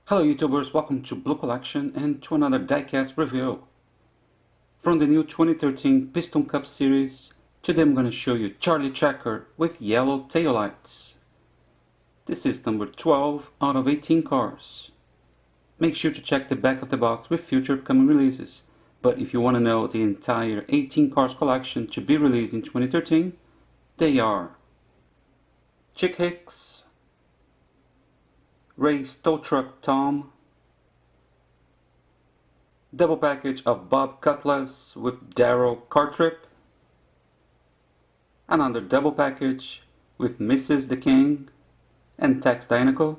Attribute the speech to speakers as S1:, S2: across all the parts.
S1: Hello YouTubers, welcome to Blue Collection and to another Diecast review. From the new 2013 Pistoncup series, today I'm going to show you Charlie Checker with yellow taillights. This is number 12 out of 18 cars. Make sure to check the back of the box with future upcoming releases, but if you want to know the entire 18 cars collection to be released in 2013, they are Chick Hicks, Ray's Tow Truck Tom, double package of Bob Cutlass with Darrow Cartrip, another double package with Mrs. the King and Tex Dynaco,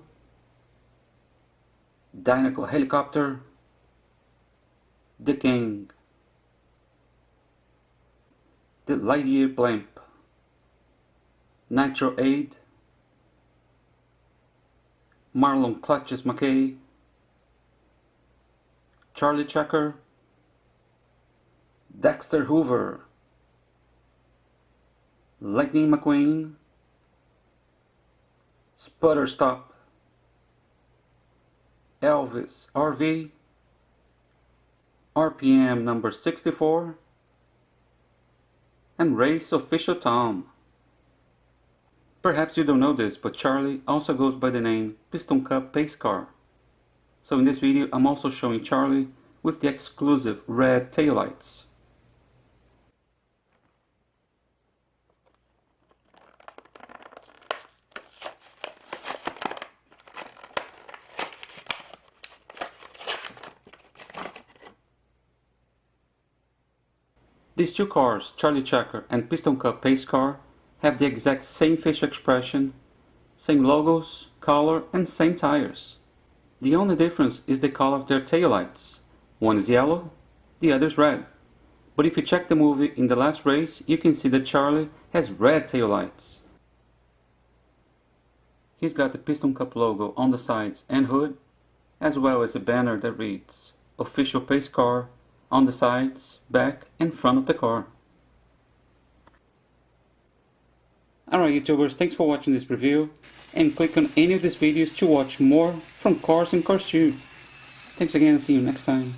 S1: Dynaco Helicopter, the King, the Lightyear Blimp, Nitro Aid, Marlon Clutches McKay, Charlie Checker, Dexter Hoover, Lightning McQueen, Sputter Stop, Elvis RV, RPM number 64, and Race Official Tom. Perhaps you don't know this, but Charlie also goes by the name Pistoncup Pace Car. So in this video I'm also showing Charlie with the exclusive red taillights. These two cars, Charlie Checker and Pistoncup Pace Car, have the exact same facial expression, same logos, color, and same tires. The only difference is the color of their taillights. One is yellow, the other is red. But if you check the movie in the last race, you can see that Charlie has red taillights. He's got the Pistoncup logo on the sides and hood, as well as a banner that reads Official Pace Car on the sides, back, and front of the car. Alright YouTubers, thanks for watching this review, and click on any of these videos to watch more from Cars and Cars 2. Thanks again and see you next time.